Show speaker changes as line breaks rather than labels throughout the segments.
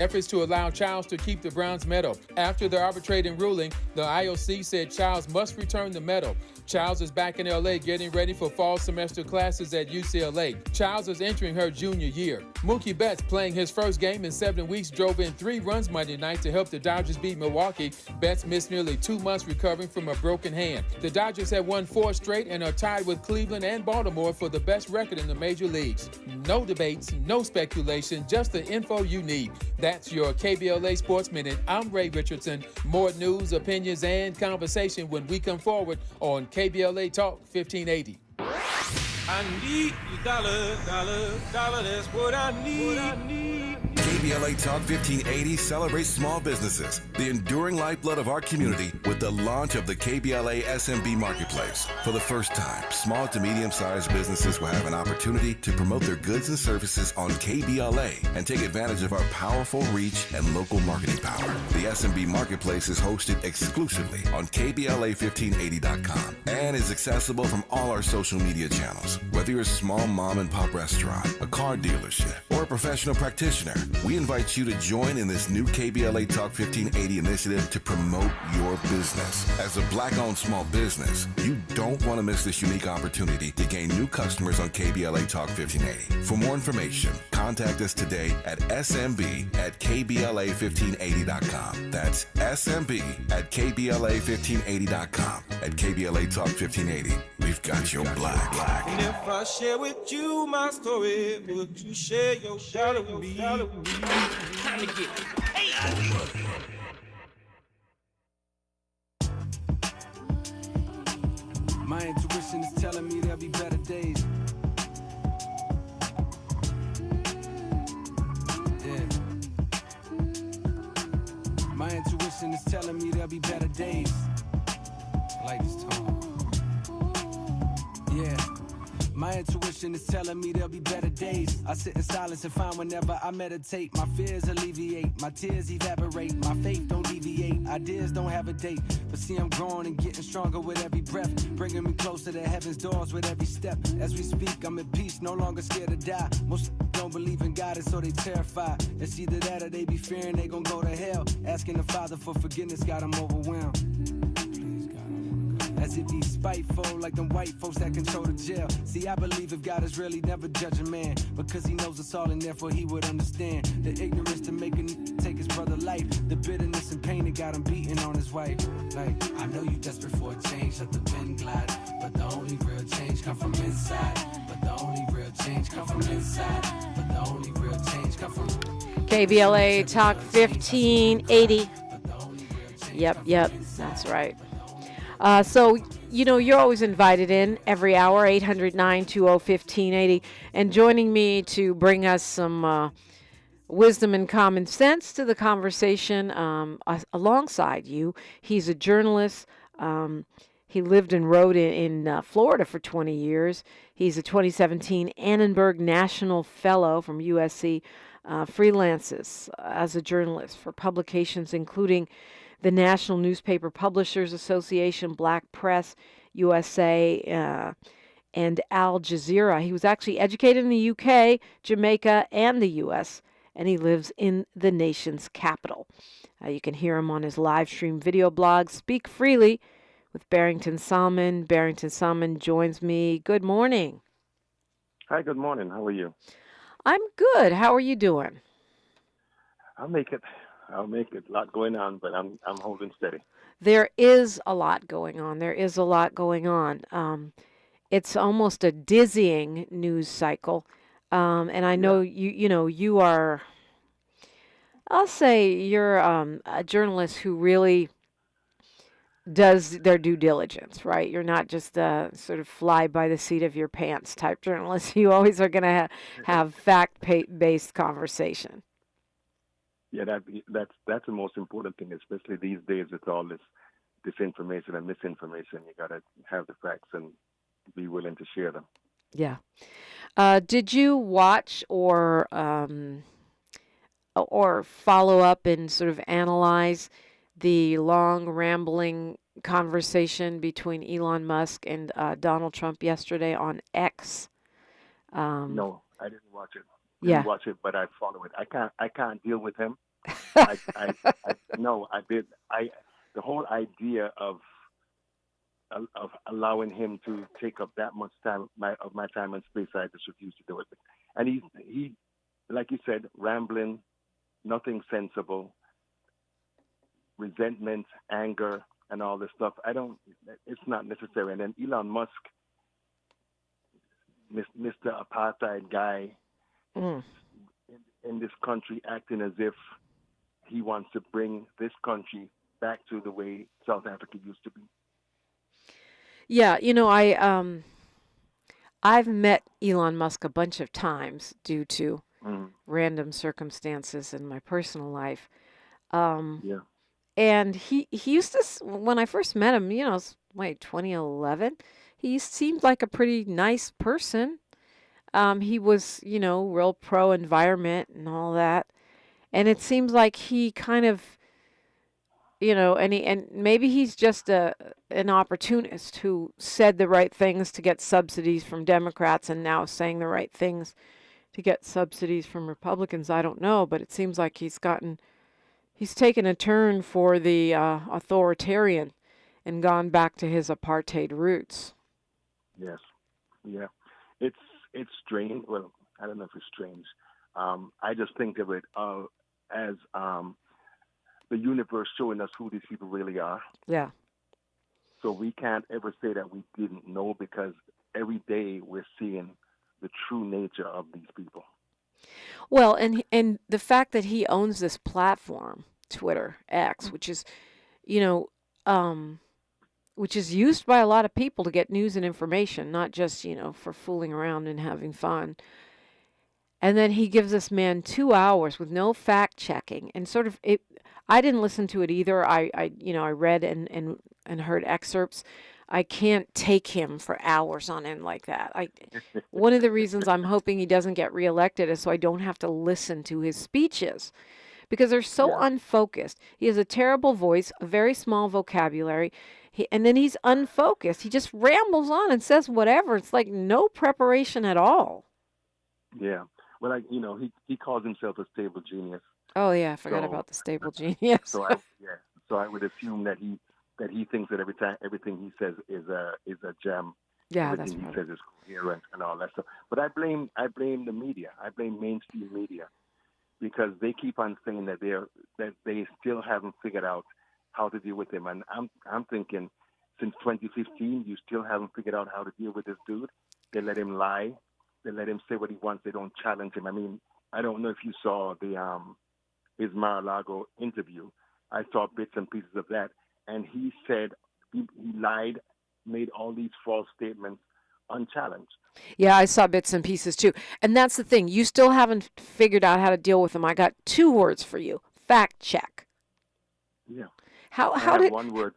Efforts to allow Childs to keep the Browns medal. After the arbitrating ruling, the IOC said Childs must return the medal. Childs is back in LA getting ready for fall semester classes at UCLA. Childs is entering her junior year. Mookie Betts, playing his first game in 7 weeks, drove in 3 runs Monday night to help the Dodgers beat Milwaukee. Betts missed nearly 2 months recovering from a broken hand. The Dodgers have won 4 straight and are tied with Cleveland and Baltimore for the best record in the major leagues. No debates, no speculation, just the info you need. That's your KBLA Sports Minute. I'm Ray Richardson. More news, opinions, and conversation when we come forward on KBLA Talk 1580.
I need your dollar, that's what I need.
KBLA Talk 1580 celebrates small businesses, the enduring lifeblood of our community, with the launch of the KBLA SMB Marketplace. For the first time, small to medium-sized businesses will have an opportunity to promote their goods and services on KBLA and take advantage of our powerful reach and local marketing power. The SMB Marketplace is hosted exclusively on KBLA1580.com and is accessible from all our social media channels. Whether you're a small mom-and-pop restaurant, a car dealership, or a professional practitioner, we invite you to join in this new KBLA Talk 1580 initiative to promote your business. As a Black-owned small business, you don't want to miss this unique opportunity to gain new customers on KBLA Talk 1580. For more information, contact us today at smb@kbla1580.com. That's smb@kbla1580.com. At KBLA Talk 1580, we've got your black.
And if I share with you my story, would you share your dollar with me? Time to get paid.
My intuition is telling me there'll be better days. Yeah. My intuition is telling me there'll be better days. I like this tone. Yeah. My intuition is telling me there'll be better days. I sit in silence and find whenever I meditate, my fears alleviate, my tears evaporate, my faith don't deviate, ideas don't have a date. But see, I'm growing and getting stronger with every breath, bringing me closer to heaven's doors with every step. As we speak, I'm at peace, no longer scared to die. Most don't believe in God and so they terrified. It's either that or they be fearing they gon' go to hell. Asking the Father for forgiveness got them overwhelmed. As if he's spiteful, like them white folks that control the jail. See, I believe if God is really never judge a man, because he knows us all and therefore he would understand the ignorance to make a take his brother life, the bitterness and pain that got him beating on his wife. Like, I know you desperate for a change, let the wind glide, but the only real change come from inside. But the only real change come from inside. But the only real change come from
KBLA Talk 1580. Yep, that's right. So, you know, you're always invited in every hour, 800-920-1580. And joining me to bring us some wisdom and common sense to the conversation alongside you, he's a journalist. He lived and wrote in Florida for 20 years. He's a 2017 Annenberg National Fellow from USC, freelances as a journalist for publications including the National Newspaper Publishers Association, Black Press USA, and Al Jazeera. He was actually educated in the UK, Jamaica, and the U.S., and he lives in the nation's capital. You can hear him on his live stream video blog, Speak Freely, with Barrington Salmon. Barrington Salmon joins me. Good morning.
Hi, good morning. How are you?
I'm good. How are you doing?
I'll make it. A lot going on, but I'm holding steady.
There is a lot going on. It's almost a dizzying news cycle. And I know you are, I'll say you're a journalist who really does their due diligence, right? You're not just a sort of fly by the seat of your pants type journalist. You always are going to have fact-based conversation.
Yeah, that's the most important thing, especially these days with all this disinformation and misinformation. You got to have the facts and be willing to share them.
Yeah. Did you watch or follow up and sort of analyze the long, rambling conversation between Elon Musk and Donald Trump yesterday on X?
No, I didn't watch it.
Yeah.
Watch it, but I follow it. I can't deal with him. No, I did. The whole idea of allowing him to take up that much time of my time and space, I just refuse to do it. And he, like you said, rambling, nothing sensible, resentment, anger, and all this stuff. It's not necessary. And then Elon Musk, Mr. Apartheid guy, in this country, acting as if he wants to bring this country back to the way South Africa used to be.
Yeah, I've met Elon Musk a bunch of times due to random circumstances in my personal life.
Yeah.
And he used to, when I first met him, 2011, he seemed like a pretty nice person. He was, real pro-environment and all that. And it seems like he kind of, and maybe he's just an opportunist who said the right things to get subsidies from Democrats and now saying the right things to get subsidies from Republicans. I don't know, but it seems like he's taken a turn for the authoritarian and gone back to his apartheid roots.
Yes. Yeah. It's strange. Well, I don't know if it's strange. I just think of it as the universe showing us who these people really are.
Yeah.
So we can't ever say that we didn't know, because every day we're seeing the true nature of these people.
Well, and the fact that he owns this platform, Twitter, X, which is, which is used by a lot of people to get news and information, not just, for fooling around and having fun. And then he gives this man 2 hours with no fact checking, and sort of it. I didn't listen to it either. I read and heard excerpts. I can't take him for hours on end like that. One of the reasons I'm hoping he doesn't get reelected is so I don't have to listen to his speeches, because they're so unfocused. He has a terrible voice, a very small vocabulary, and then he's unfocused. He just rambles on and says whatever. It's like no preparation at all.
Yeah. Well, he calls himself a stable genius.
Oh yeah, I forgot about the stable genius.
So I would assume that he thinks that everything he says is a gem.
Yeah,
everything he says is coherent and all that stuff. But I blame the media. I blame mainstream media, because they keep on saying that they still haven't figured out how to deal with him. And I'm thinking, since 2015, you still haven't figured out how to deal with this dude. They let him lie. They let him say what he wants. They don't challenge him. I mean, I don't know if you saw his Mar-a-Lago interview. I saw bits and pieces of that, and he said he lied, made all these false statements unchallenged.
Yeah, I saw bits and pieces too. And that's the thing. You still haven't figured out how to deal with him. I got 2 words for you. Fact check.
Yeah.
I
have one word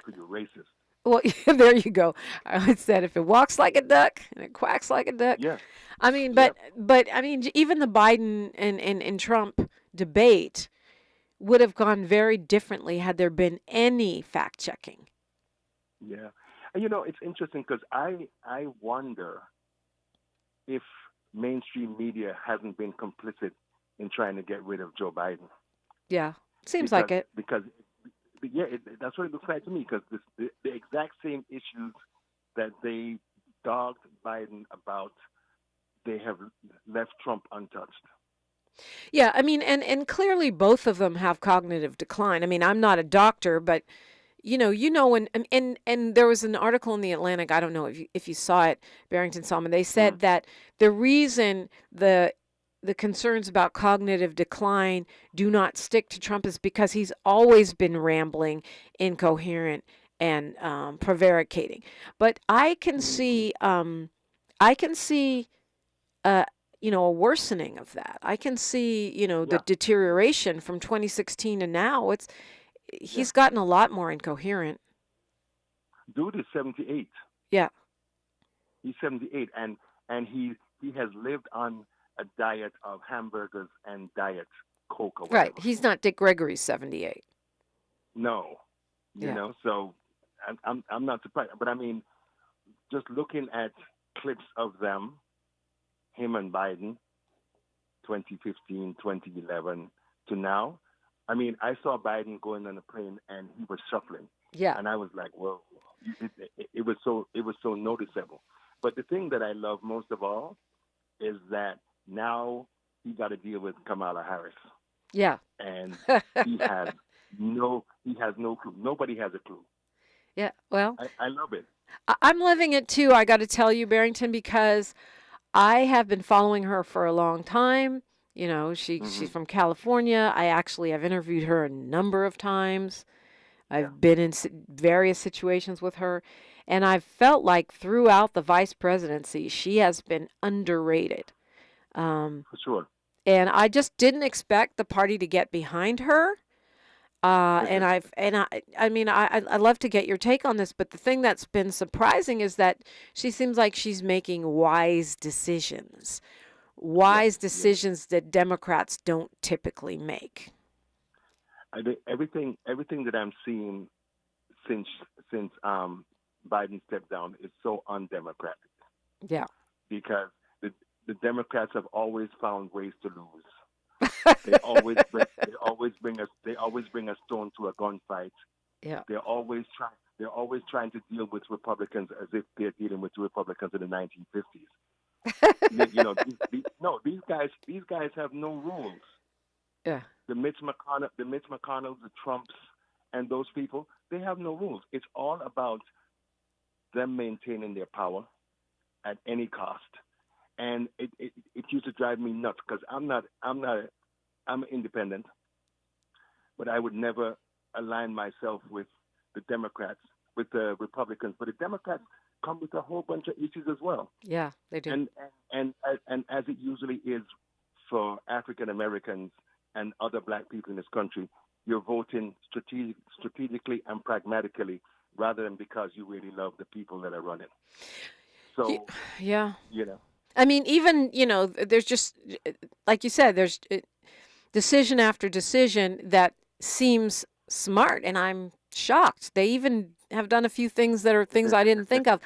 for you, racist.
Well, there you go. I said if it walks like a duck and it quacks like a duck.
Yeah.
I mean, but I mean, even the Biden and Trump debate would have gone very differently had there been any fact checking.
Yeah. And it's interesting, because I wonder if mainstream media hasn't been complicit in trying to get rid of Joe Biden.
Yeah, seems like it.
Because that's what it looks like to me, because the exact same issues that they dogged Biden about, they have left Trump untouched.
Yeah, I mean, and clearly both of them have cognitive decline. I mean, I'm not a doctor, but and there was an article in the Atlantic, I don't know if you saw it, Barrington Salmon, they said that the reason the concerns about cognitive decline do not stick to Trump is because he's always been rambling, incoherent, and prevaricating. But I can see a worsening of that. I can see, the deterioration from 2016 to now. He's gotten a lot more incoherent.
Dude is 78.
Yeah.
He's 78, and he has lived on a diet of hamburgers and Diet Coke or whatever.
Right. He's not Dick Gregory's 78.
No. You know, so I'm not surprised. But I mean, just looking at clips of them, him and Biden, 2015, 2011, to now. I mean, I saw Biden going on a plane and he was shuffling.
Yeah.
And I was like, whoa, it was so noticeable. But the thing that I love most of all is that now he got to deal with Kamala Harris.
Yeah.
And he has no clue. Nobody has a clue.
Yeah. Well,
I love it.
I'm loving it too. I got to tell you, Barrington, because I have been following her for a long time. You know, she's from California. I actually have interviewed her a number of times. I've been in various situations with her, and I've felt like throughout the vice presidency, she has been underrated.
For sure.
And I just didn't expect the party to get behind her. I mean, I'd love to get your take on this, but the thing that's been surprising is that she seems like she's making wise decisions that Democrats don't typically make.
I think everything that I'm seeing since Biden stepped down is so undemocratic.
Yeah.
Because the Democrats have always found ways to lose. They always bring a stone to a gunfight.
Yeah.
They're always trying to deal with Republicans as if they're dealing with the Republicans in the 1950s. These guys have no rules.
Yeah.
The Mitch McConnells, the Trumps, and those people, they have no rules. It's all about them maintaining their power at any cost. And it used to drive me nuts because I'm independent, but I would never align myself with the Democrats, with the Republicans. But the Democrats come with a whole bunch of issues as well.
Yeah, they do.
And as it usually is for African Americans and other black people in this country, you're voting strategically and pragmatically rather than because you really love the people that are running. So,
yeah.
You know.
I mean, even, there's just, like you said, there's decision after decision that seems smart, and I'm shocked. They even have done a few things that are things I didn't think of,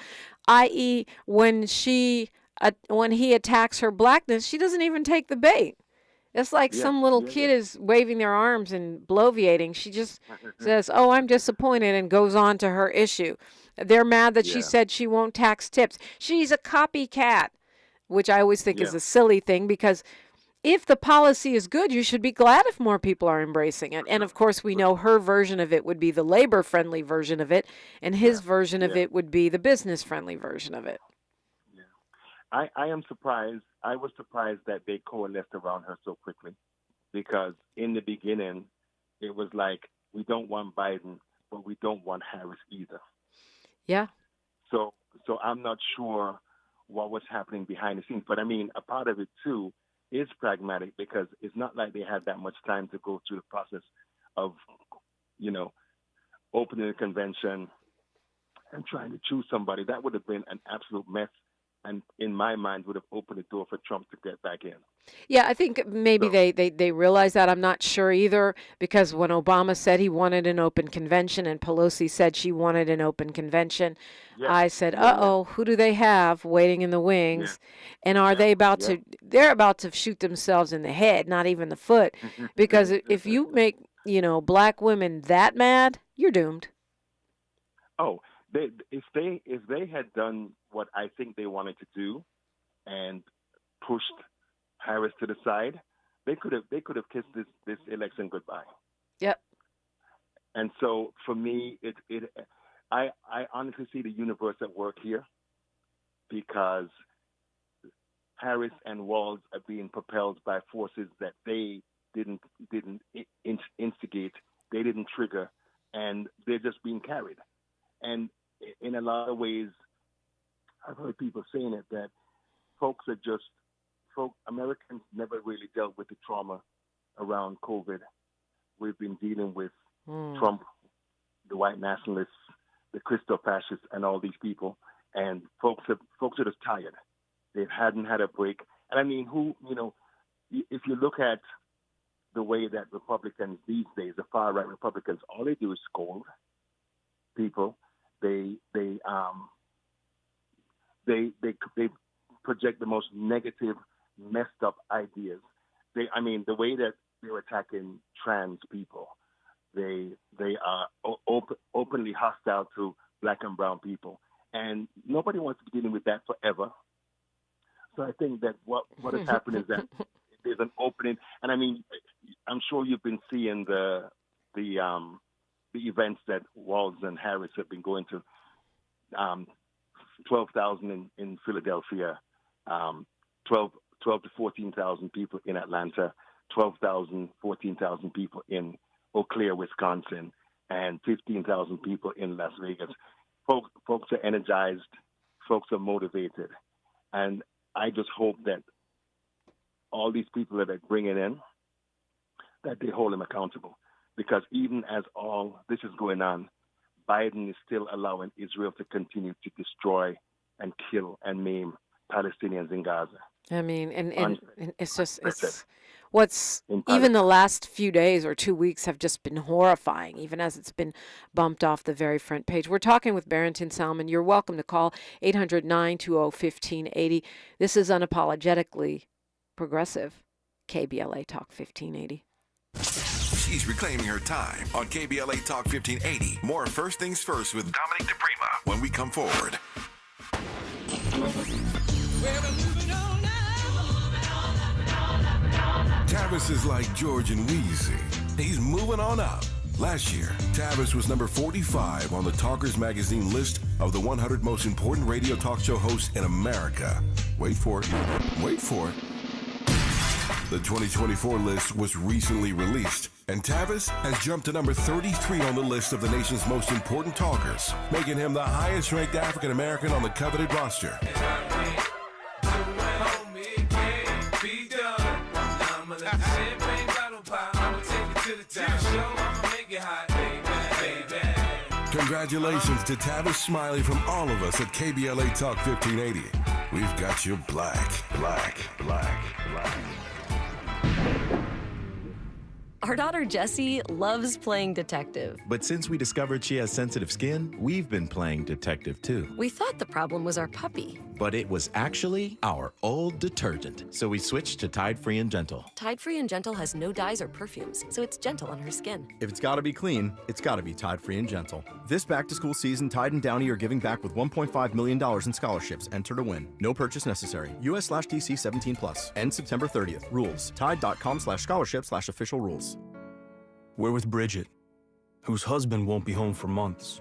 i.e. when he attacks her blackness, she doesn't even take the bait. It's like some little kid is waving their arms and bloviating. She just says, oh, I'm disappointed, and goes on to her issue. They're mad that she said she won't tax tips. She's a copycat, which I always think is a silly thing, because if the policy is good, you should be glad if more people are embracing it. And of course, we know her version of it would be the labor-friendly version of it, and his version of it would be the business-friendly version of it.
Yeah. I am surprised. I was surprised that they coalesced around her so quickly, because in the beginning, it was like, we don't want Biden, but we don't want Harris either.
Yeah.
So I'm not sure what was happening behind the scenes. But I mean, a part of it too is pragmatic, because it's not like they had that much time to go through the process of, opening a convention and trying to choose somebody. That would have been an absolute mess. And in my mind, would have opened the door for Trump to get back in.
Yeah, I think maybe they realize that. I'm not sure either, because when Obama said he wanted an open convention and Pelosi said she wanted an open convention, I said, who do they have waiting in the wings? Yeah. And are they about to, they're about to shoot themselves in the head, not even the foot, because if you make, black women that mad, you're doomed.
Oh, if they had done what I think they wanted to do and pushed Harris to the side, they could have kissed this election goodbye. Yep. And so for me, I honestly see the universe at work here, because Harris and Walz are being propelled by forces that they didn't instigate, they didn't trigger, and they're just being carried. And in a lot of ways, I've heard people saying it, that Americans never really dealt with the trauma around COVID. We've been dealing with Trump, the white nationalists, the Christo-fascists, and all these people. And folks are just tired. They hadn't had a break. And I mean, if you look at the way that Republicans these days, the far-right Republicans, all they do is scold people. They project the most negative, messed up ideas. The way that they're attacking trans people. They are openly hostile to black and brown people, and nobody wants to be dealing with that forever. So I think that what has happened is that there's an opening, and I mean, I'm sure you've been seeing the events that Walz and Harris have been going to. 12,000 in Philadelphia, 12 to 14,000 people in Atlanta, 12,000, 14,000 people in Eau Claire, Wisconsin, and 15,000 people in Las Vegas. Folks are energized, folks are motivated, and I just hope that all these people that they're bringing in, that they hold them accountable. Because even as all this is going on, Biden is still allowing Israel to continue to destroy and kill and maim Palestinians in Gaza.
I mean, and it's just, even the last few days or 2 weeks have just been horrifying, even as it's been bumped off the very front page. We're talking with Barrington Salmon. You're welcome to call 800-920-1580. This is Unapologetically Progressive, KBLA Talk 1580.
She's reclaiming her time on KBLA Talk 1580. More First Things First with Dominique DiPrima when we come forward. Tavis is like George and Wheezy. He's moving on up. Last year, Tavis was number 45 on the Talkers Magazine list of the 100 most important radio talk show hosts in America. Wait for it. Wait for it. The 2024 list was recently released, and Tavis has jumped to number 33 on the list of the nation's most important talkers, making him the highest-ranked African-American on the coveted roster. Congratulations to Tavis Smiley from all of us at KBLA Talk 1580. We've got you black.
Our daughter Jessie loves playing detective.
But since we discovered she has sensitive skin, we've been playing detective too.
We thought the problem was our puppy.
But it was actually our old detergent. So we switched to Tide Free and Gentle.
Tide Free and Gentle has no dyes or perfumes, so it's gentle on her skin.
If it's gotta be clean, it's gotta be Tide Free and Gentle. This back-to-school season, Tide and Downey are giving back with $1.5 million in scholarships. Enter to win. No purchase necessary. US/DC 17+. End September 30th. Rules. Tide.com/scholarship/official rules.
We're with Bridget, whose husband won't be home for months,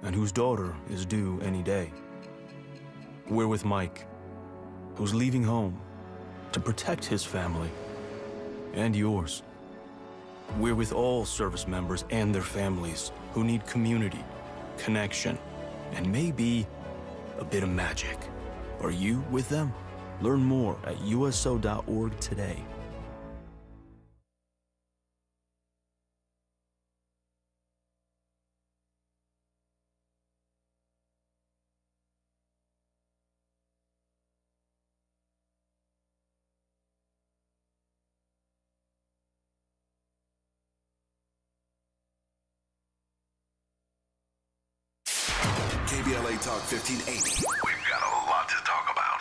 and whose daughter is due any day. We're with Mike, who's leaving home to protect his family and yours. We're with all service members and their families who need community, connection, and maybe a bit of magic. Are you with them? Learn more at uso.org today.
KBLA Talk 1580. We've got a lot to talk about.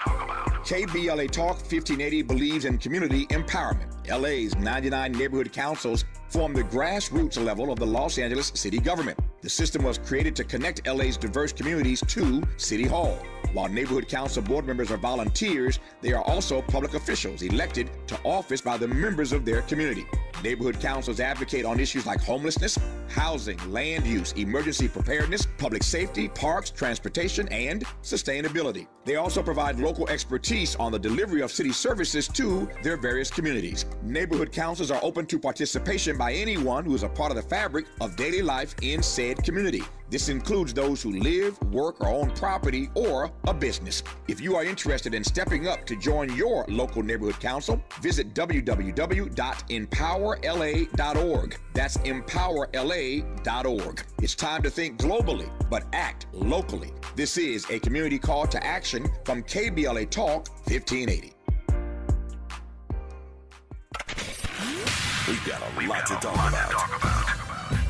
KBLA Talk 1580 believes in community empowerment. LA's 99 neighborhood councils form the grassroots level of the Los Angeles city government. The system was created to connect LA's diverse communities to City Hall. While neighborhood council board members are volunteers, they are also public officials elected to office by the members of their community. Neighborhood councils advocate on issues like homelessness, housing, land use, emergency preparedness, public safety, parks, transportation, and sustainability. They also provide local expertise on the delivery of city services to their various communities. Neighborhood councils are open to participation by anyone who is a part of the fabric of daily life in said community. This includes those who live, work, or own property or a business. If you are interested in stepping up to join your local neighborhood council, visit www.empowerla.org. That's empowerla.org. It's time to think globally, but act locally. This is a community call to action from KBLA Talk 1580.
We've got a lot to talk about.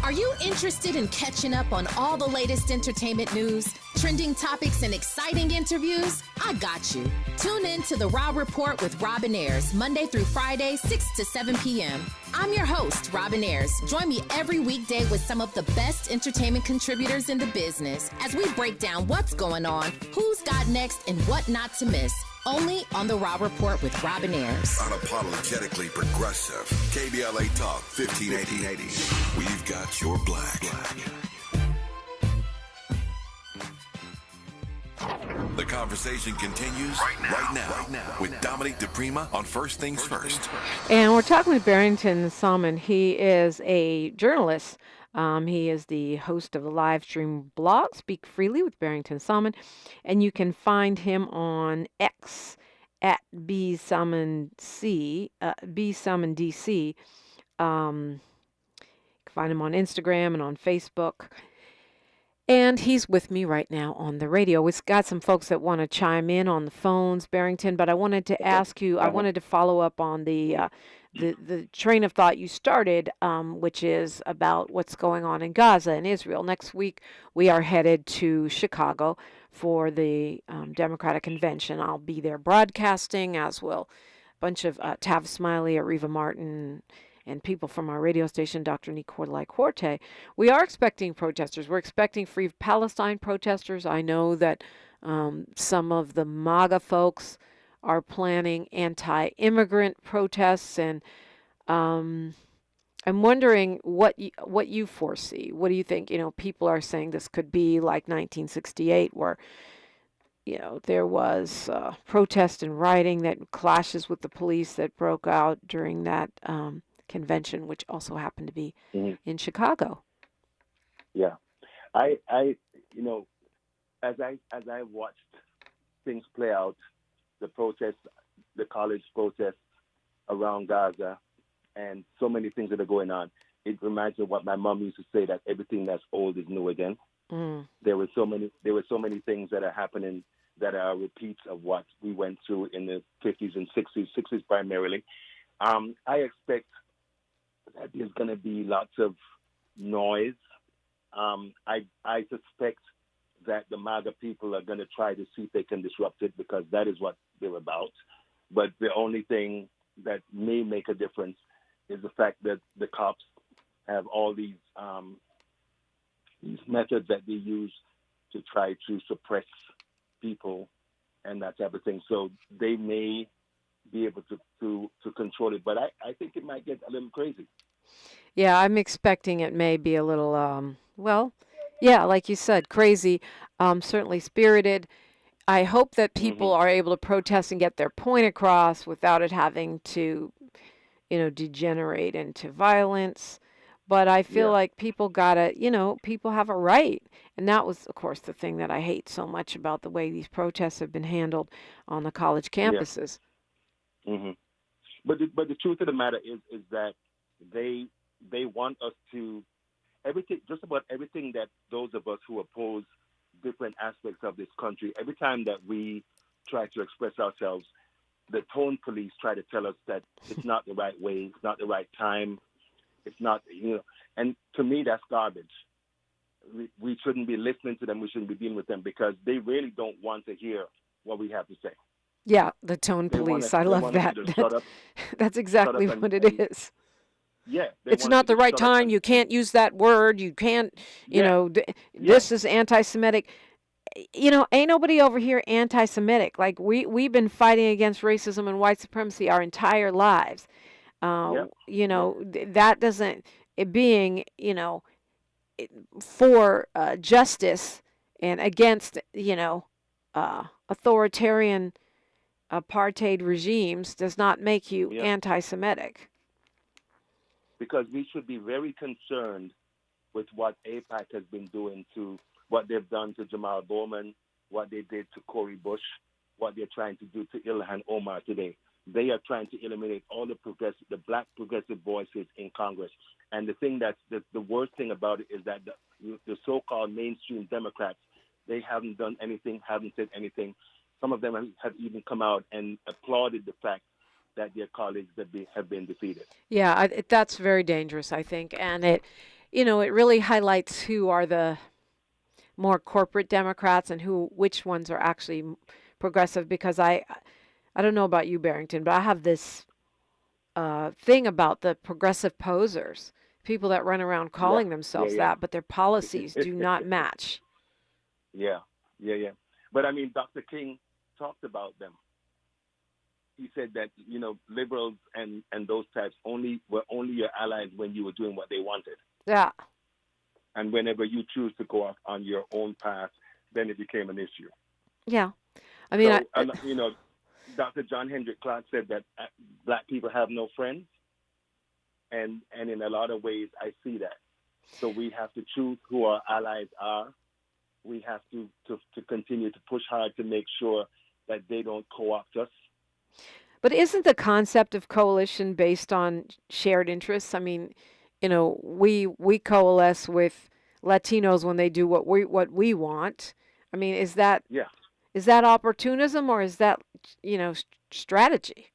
Are you interested in catching up on all the latest entertainment news, trending topics, and exciting interviews? I got you. Tune in to The Raw Report with Robin Ayers, Monday through Friday, 6 to 7 p.m. I'm your host, Robin Ayers. Join me every weekday with some of the best entertainment contributors in the business as we break down what's going on, who's got next, and what not to miss. Only on The Raw Report with Robin Ayers.
Unapologetically progressive. KBLA Talk 1580. We've got your black. The conversation continues right now with Dominique DiPrima on First Things First.
And we're talking with Barrington Salmon. He is a journalist. He is the host of the live stream blog, Speak Freely with Barrington Salmon. And you can find him on X at bsalmondc. You can find him on Instagram and on Facebook. And he's with me right now on the radio. We've got some folks that want to chime in on the phones, Barrington, but I wanted to ask you, I wanted to follow up on the train of thought you started, which is about what's going on in Gaza and Israel. Next week, we are headed to Chicago for the Democratic Convention. I'll be there broadcasting, as will a bunch of Tav Smiley, Ariva Martin, and people from our radio station, Dr. Nicolai Corte. We are expecting protesters. We're expecting Free Palestine protesters. I know that some of the MAGA folks are planning anti-immigrant protests, and I'm wondering what you foresee. What do you think? People are saying this could be like 1968, where there was protest and rioting that clashes with the police that broke out during that convention, which also happened to be in Chicago.
Yeah, I as I watched things play out, the protests, the college protests around Gaza, and so many things that are going on. It reminds me of what my mom used to say, that everything that's old is new again. There were so many things that are happening that are repeats of what we went through in the 50s and 60s primarily. I expect that there's going to be lots of noise. I suspect that the MAGA people are going to try to see if they can disrupt it, because that is what they're about. But the only thing that may make a difference is the fact that the cops have all these methods that they use to try to suppress people and that type of thing. So they may be able to control it, but I think it might get a little crazy.
Yeah, I'm expecting it may be a little, like you said, crazy, certainly spirited. I hope that people are able to protest and get their point across without it having to, degenerate into violence. But I feel like people gotta, people have a right. And that was, of course, the thing that I hate so much about the way these protests have been handled on the college campuses.
Yeah. But the truth of the matter is that they want us to just about everything that those of us who oppose different aspects of this country, every time that we try to express ourselves, the tone police try to tell us that it's not the right way, it's not the right time, it's not, and to me that's garbage. We shouldn't be listening to them, we shouldn't be dealing with them, because they really don't want to hear what we have to say.
Yeah, the tone police. I love that. That's exactly what it is.
Yeah.
It's not the right time. You can't use that word. You can't, this is anti-Semitic. Ain't nobody over here anti-Semitic. Like, we've been fighting against racism and white supremacy our entire lives. That doesn't, being, for justice and against, authoritarian apartheid regimes does not make you anti-Semitic.
Because we should be very concerned with what AIPAC has been doing, to what they've done to Jamal Bowman, what they did to Cori Bush, what they're trying to do to Ilhan Omar today. They are trying to eliminate all the black progressive voices in Congress. And the thing that's the worst thing about it is that the so-called mainstream Democrats, they haven't done anything, haven't said anything. Some of them have even come out and applauded the fact that their colleagues have been defeated.
Yeah, that's very dangerous, I think. And you know, it really highlights who are the more corporate Democrats and which ones are actually progressive, because I don't know about you, Barrington, but I have this thing about the progressive posers, people that run around calling themselves that, but their policies do not match.
Yeah. But I mean, Dr. King talked about them. He said that, you know, liberals and those types were only your allies when you were doing what they wanted.
Yeah.
And whenever you choose to go off on your own path, then it became an issue.
Yeah. I mean,
you know, Dr. John Hendrik Clark said that black people have no friends. And in a lot of ways, I see that. So we have to choose who our allies are. We have to continue to push hard to make sure that they don't co-opt us.
But isn't the concept of coalition based on shared interests? I mean, you know, we coalesce with Latinos when they do what we want. I mean, is that opportunism, or is that, you know, strategy?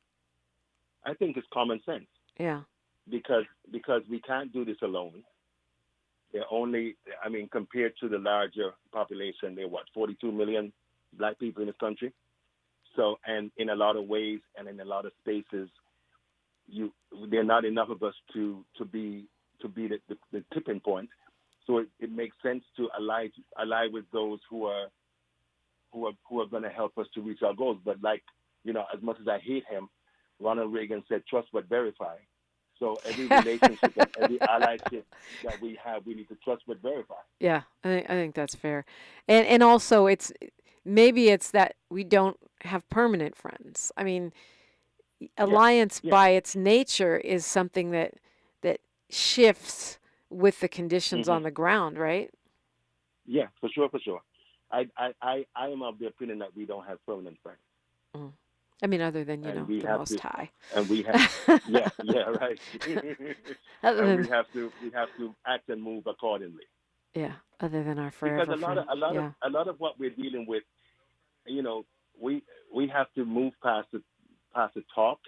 I think it's common sense.
Yeah.
Because we can't do this alone. They're only, I mean, compared to the larger population, there are 42 million black people in this country. So, and in a lot of ways and in a lot of spaces, there are not enough of us to be the tipping point. So it makes sense to ally with those who are going to help us to reach our goals. But like, you know, as much as I hate him, Ronald Reagan said, "Trust but verify." So every relationship and every allyship that we have, we need to trust but verify. Yeah,
I think that's fair. And also maybe it's that we don't have permanent friends. I mean, alliance by its nature is something that shifts with the conditions on the ground, right?
Yeah, for sure. I am of the opinion that we don't have permanent friends.
Mm. I mean, other than, you know, the Most High.
And we have, right. And we have to act and move accordingly.
Yeah, other than our forever
friends. Because a lot of what we're dealing with, you know, we have to move past the talk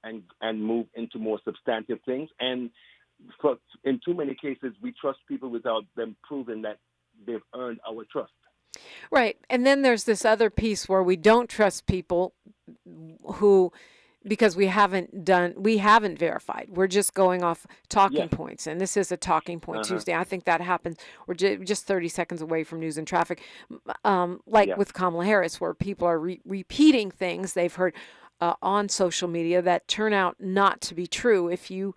and move into more substantive things. And in too many cases, we trust people without them proving that they've earned our trust.
Right. And then there's this other piece where we don't trust people who, because we haven't verified. We're just going off talking points. And this is a talking point Tuesday. I think that happens. We're just 30 seconds away from news and traffic, with Kamala Harris, where people are repeating things they've heard on social media that turn out not to be true if you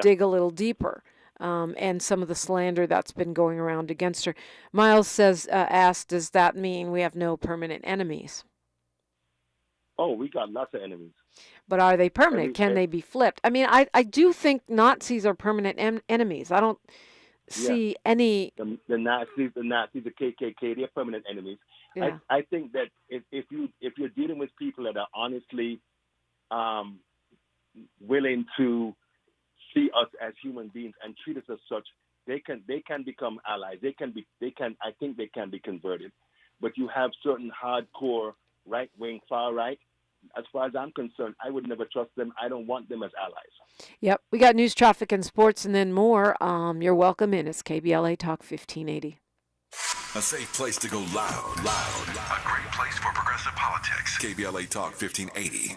dig a little deeper. And some of the slander that's been going around against her. Miles asked, does that mean we have no permanent enemies?
Oh, we got lots of enemies.
But are they permanent? Can they be flipped? I mean, I do think Nazis are permanent enemies. I don't see any...
The Nazis, the KKK, they're permanent enemies. Yeah. I think that if you're dealing with people that are honestly willing to see us as human beings and treat us as such, they can become allies. I think they can be converted. But you have certain hardcore right wing, far right. As far as I'm concerned, I would never trust them. I don't want them as allies.
Yep. We got news, traffic, and sports, and then more. You're welcome in. It's KBLA Talk 1580.
A safe place to go loud. A great place for progressive politics. KBLA Talk 1580.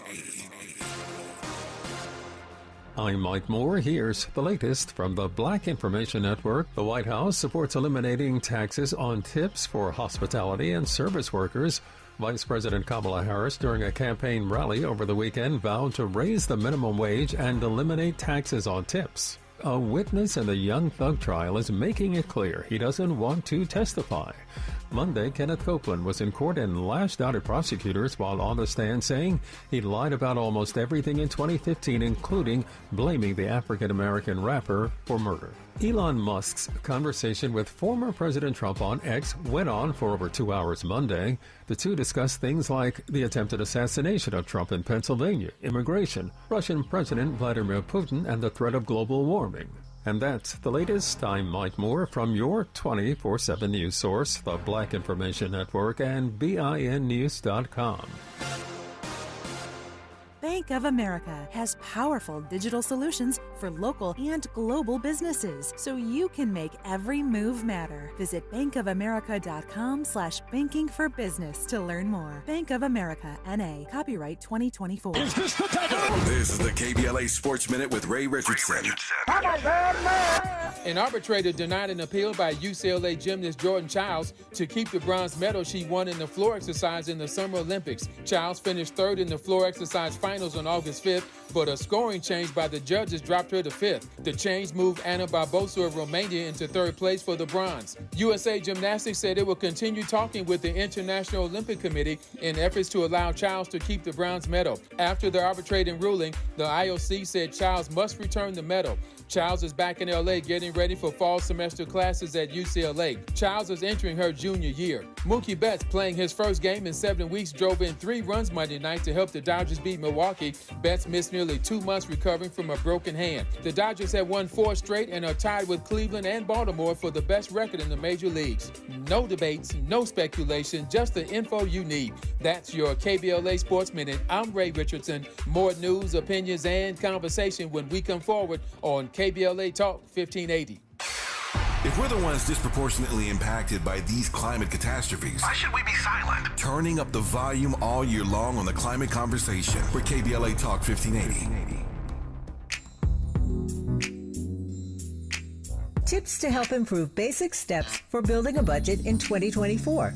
I'm Mike Moore. Here's the latest from the Black Information Network. The White House supports eliminating taxes on tips for hospitality and service workers. Vice President Kamala Harris, during a campaign rally over the weekend, vowed to raise the minimum wage and eliminate taxes on tips. A witness in the Young Thug trial is making it clear he doesn't want to testify. Monday, Kenneth Copeland was in court and lashed out at prosecutors while on the stand, saying he lied about almost everything in 2015, including blaming the African-American rapper for murder. Elon Musk's conversation with former President Trump on X went on for over 2 hours Monday. The two discussed things like the attempted assassination of Trump in Pennsylvania, immigration, Russian President Vladimir Putin, and the threat of global warming. And that's the latest. I'm Mike Moore from your 24/7 news source, the Black Information Network, and BINnews.com.
Thank Bank of America has powerful digital solutions for local and global businesses, so you can make every move matter. Visit bankofamerica.com/bankingforbusiness to learn more. Bank of America, N.A., copyright 2024.
This is the KBLA Sports Minute with Ray Richardson.
An arbitrator denied an appeal by UCLA gymnast Jordan Childs to keep the bronze medal she won in the floor exercise in the Summer Olympics. Childs finished third in the floor exercise finals on August 5th, but a scoring change by the judges dropped her to 5th. The change moved Anna Barbosa of Romania into third place for the bronze. USA Gymnastics said it will continue talking with the International Olympic Committee in efforts to allow Childs to keep the bronze medal. After the arbitrating ruling, the IOC said Childs must return the medal. Childs is back in LA getting ready for fall semester classes at UCLA. Childs is entering her junior year. Mookie Betts, playing his first game in 7 weeks, drove in 3 runs Monday night to help the Dodgers beat Milwaukee. Betts missed nearly 2 months recovering from a broken hand. The Dodgers have won 4 straight and are tied with Cleveland and Baltimore for the best record in the major leagues. No debates, no speculation, just the info you need. That's your KBLA Sports Minute. I'm Ray Richardson. More news, opinions, and conversation when we come forward on KBLA Talk 1580.
If we're the ones disproportionately impacted by these climate catastrophes, why should we be silent? Turning up the volume all year long on the climate conversation for KBLA Talk 1580.
Tips to help improve basic steps for building a budget in 2024.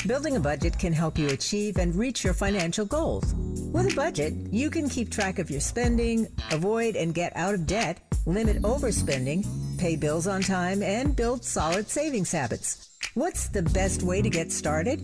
Building a budget can help you achieve and reach your financial goals. With a budget, you can keep track of your spending, avoid and get out of debt, limit overspending, pay bills on time, and build solid savings habits. What's the best way to get started?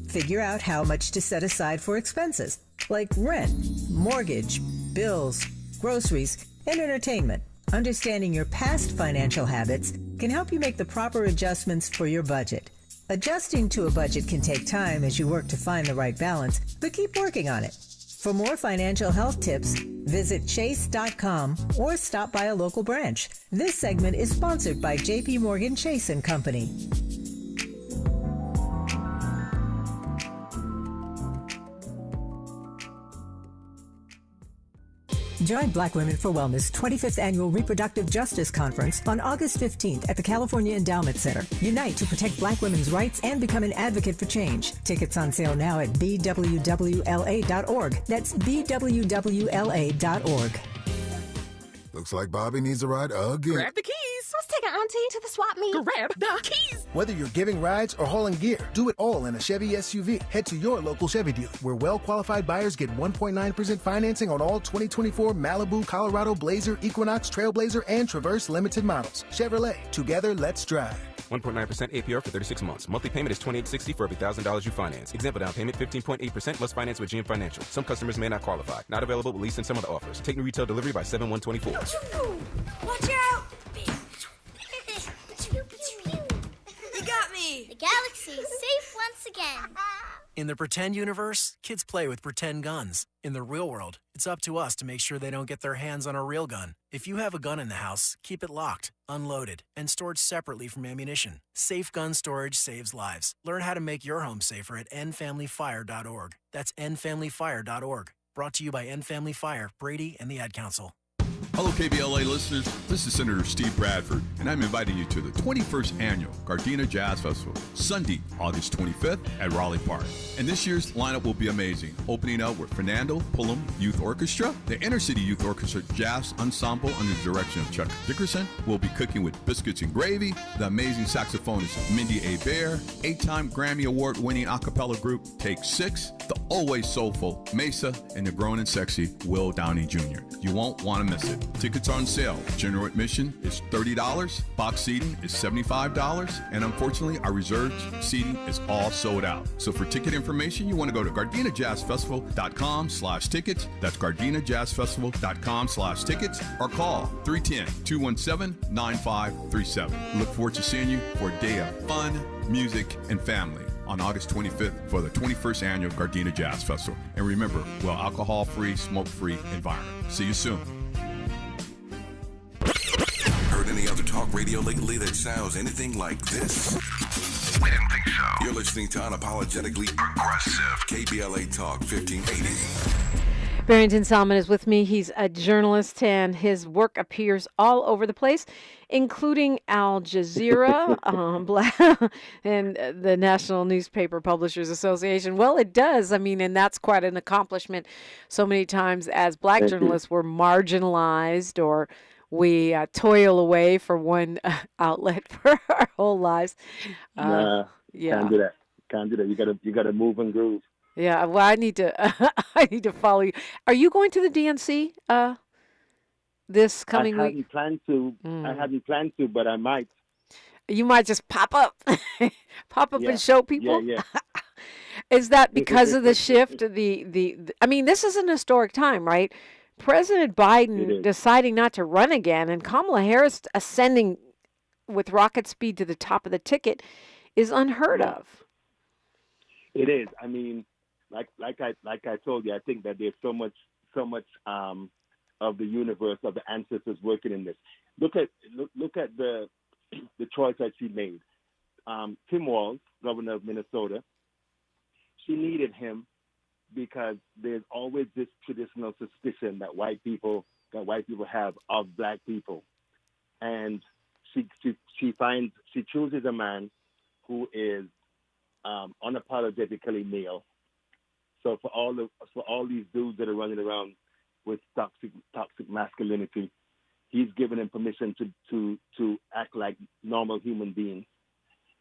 Figure out how much to set aside for expenses, like rent, mortgage, bills, groceries, and entertainment. Understanding your past financial habits can help you make the proper adjustments for your budget. Adjusting to a budget can take time as you work to find the right balance, but keep working on it. For more financial health tips, visit chase.com or stop by a local branch. This segment is sponsored by J.P. Morgan Chase & Company. Join Black Women for Wellness 25th Annual Reproductive Justice Conference on August 15th at the California Endowment Center. Unite to protect Black women's rights and become an advocate for change. Tickets on sale now at bwwla.org. That's bwwla.org.
Looks like Bobby needs a ride again.
Grab the keys. Let's take our auntie to the swap meet. Grab the keys.
Whether you're giving rides or hauling gear, do it all in a Chevy SUV. Head to your local Chevy dealer, where well-qualified buyers get 1.9% financing on all 2024 Malibu, Colorado, Blazer, Equinox, Trailblazer, and Traverse limited models. Chevrolet, together, let's drive.
1.9% APR for 36 months. Monthly payment is $2,860 for every $1,000 you finance. Example down payment 15.8% plus finance with GM Financial. Some customers may not qualify. Not available with lease and some other offers. Take new retail delivery by 7/1/24.
Watch out! You got me!
The galaxy is safe once again.
In the pretend universe, kids play with pretend guns. In the real world, it's up to us to make sure they don't get their hands on a real gun. If you have a gun in the house, keep it locked, unloaded, and stored separately from ammunition. Safe gun storage saves lives. Learn how to make your home safer at endfamilyfire.org. That's endfamilyfire.org. Brought to you by End Family Fire, Brady, and the Ad Council.
Hello, KBLA listeners. This is Senator Steve Bradford, and I'm inviting you to the 21st Annual Gardena Jazz Festival, Sunday, August 25th at Raleigh Park. And this year's lineup will be amazing, opening up with Fernando Pullum Youth Orchestra. The Inner City Youth Orchestra Jazz Ensemble under the direction of Chuck Dickerson will be cooking with biscuits and gravy. The amazing saxophonist Mindy A. Bear, 8-time Grammy Award-winning a cappella group Take 6, the always soulful Mesa, and the grown and sexy Will Downey Jr. You won't want to miss it. Tickets are on sale. General admission is $30. Box seating is $75. And unfortunately, our reserved seating is all sold out. So for ticket information, you want to go to GardenaJazzFestival.com/tickets. That's GardenaJazzFestival.com/tickets. Or call 310-217-9537. Look forward to seeing you for a day of fun, music, and family on August 25th for the 21st Annual Gardena Jazz Festival. And remember, well, alcohol-free, smoke-free environment. See you soon.
Heard any other talk radio lately that sounds anything like this? We didn't think so. You're listening to Unapologetically Progressive KBLA Talk 1580.
Barrington Salmon is with me. He's a journalist, and his work appears all over the place, including Al Jazeera and the National Newspaper Publishers Association. Well, it does. I mean, and that's quite an accomplishment. So many times as black journalists, we're marginalized, or we toil away for one outlet for our whole lives.
Can't do that. Can't do that. You gotta move and groove.
Yeah, well, I need to I need to follow you. Are you going to the DNC this coming week?
I hadn't planned to, but I might.
You might just pop up and show people.
Yeah.
Is that because of the shift? I mean, this is an historic time, right? President Biden deciding not to run again, and Kamala Harris ascending with rocket speed to the top of the ticket is unheard of.
It is. I mean, like I told you, I think that there's so much of the universe of the ancestors working in this. Look at the choice that she made. Tim Walz, governor of Minnesota, she needed him because there's always this traditional suspicion that white people have of black people, and she chooses a man who is unapologetically male. So for all these dudes that are running around with toxic masculinity, he's given them permission to act like normal human beings.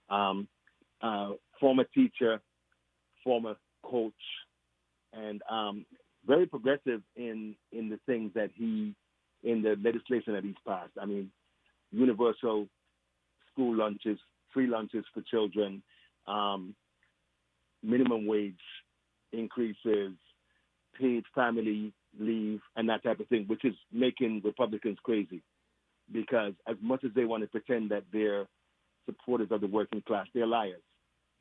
Former teacher, former coach, and very progressive in the things that in the legislation that he's passed. I mean, universal school lunches, free lunches for children, minimum wage increases, paid family leave, and that type of thing, which is making Republicans crazy, because as much as they want to pretend that they're supporters of the working class, they're liars,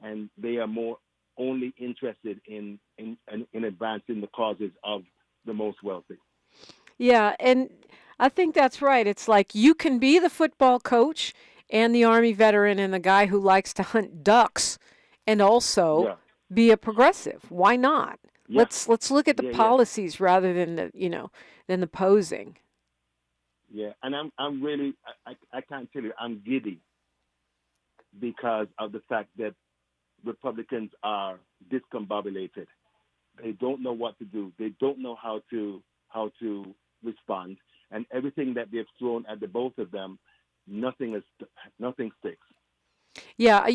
and they are more only interested in advancing the causes of the most wealthy.
Yeah, and I think that's right. It's like you can be the football coach and the Army veteran and the guy who likes to hunt ducks and also be a progressive. Why not? Yeah. Let's look at the policies rather than the posing.
Yeah, and I'm really I can't tell you, I'm giddy because of the fact that Republicans are discombobulated. They don't know what to do. They don't know how to respond, and everything that they've thrown at the both of them, nothing sticks.
Yeah, I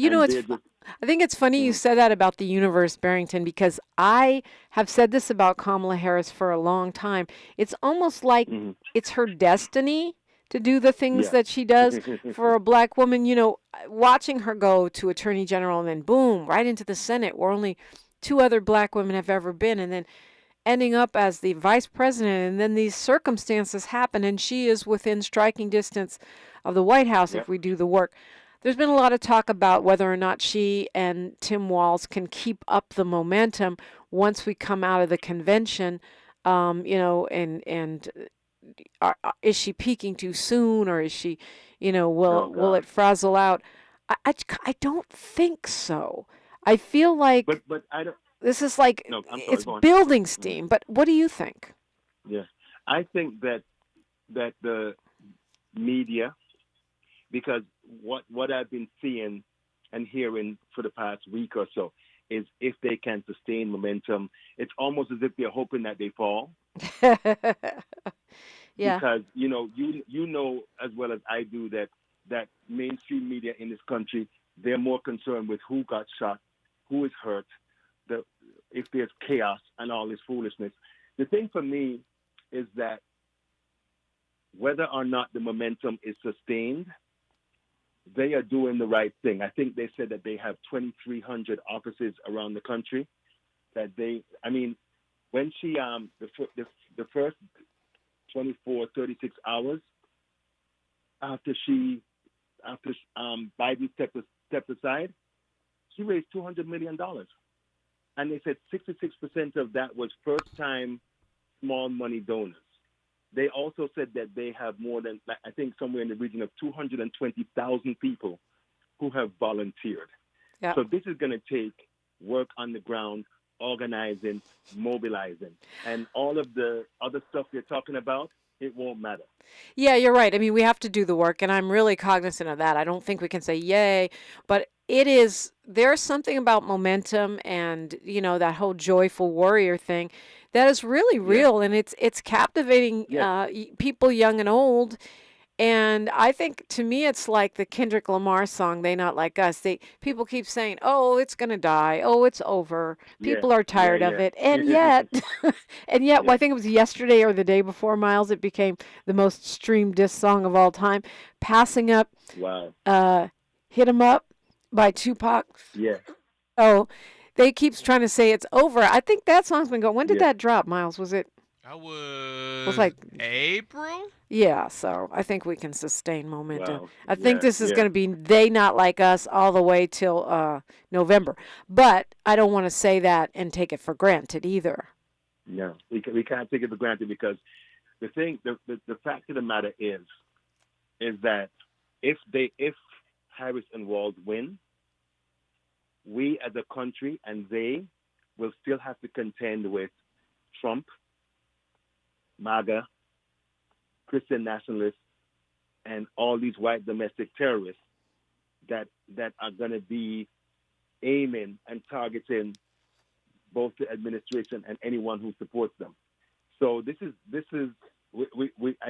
think it's funny you said that about the universe, Barrington, because I have said this about Kamala Harris for a long time. It's almost like it's her destiny to do the things that she does for a black woman. Watching her go to Attorney General and then boom, right into the Senate, where only 2 other black women have ever been, and then ending up as the vice president, and then these circumstances happen, and she is within striking distance of the White House if we do the work. There's been a lot of talk about whether or not she and Tim Walz can keep up the momentum once we come out of the convention, and is she peaking too soon, or is she, will it frazzle out? I don't think so. I feel like
but I don't.
This is like it's building steam. But what do you think?
Yeah, I think that the media, because what I've been seeing and hearing for the past week or so is if they can sustain momentum, it's almost as if they're hoping that they fall.
Yeah.
Because you know as well as I do that mainstream media in this country, they're more concerned with who got shot, who is hurt, if there's chaos and all this foolishness. The thing for me is that whether or not the momentum is sustained, they are doing the right thing. I think they said that they have 2,300 offices around the country. When she the first 24, 36 hours after Biden stepped aside, she raised $200 million. And they said 66% of that was first-time small money donors. They also said that they have more than, I think, somewhere in the region of 220,000 people who have volunteered.
Yep.
So this is going to take work on the ground, organizing, mobilizing, and all of the other stuff you're talking about, it won't matter.
Yeah, you're right. I mean, we have to do the work, and I'm really cognizant of that. I don't think we can say yay, but there's something about momentum and, that whole joyful warrior thing that is really real, and it's captivating people young and old. And I think, to me, it's like the Kendrick Lamar song, They Not Like Us. People keep saying, oh, it's going to die. Oh, it's over. People are tired of it. And yet, well, I think it was yesterday or the day before, Miles, it became the most streamed diss song of all time. Passing Up, Hit 'Em Up by Tupac.
Yeah.
Oh, they keep trying to say it's over. I think that song's been going. When did that drop, Miles? Was it?
That was
like
April?
Yeah, so I think we can sustain momentum.
Wow.
I think this is going to be They Not Like Us all the way till November. But I don't want to say that and take it for granted either.
No, we can't take it for granted, because the fact of the matter is that if Harris and Walz win, we as a country and they will still have to contend with Trump, MAGA, Christian nationalists, and all these white domestic terrorists that are going to be aiming and targeting both the administration and anyone who supports them. So I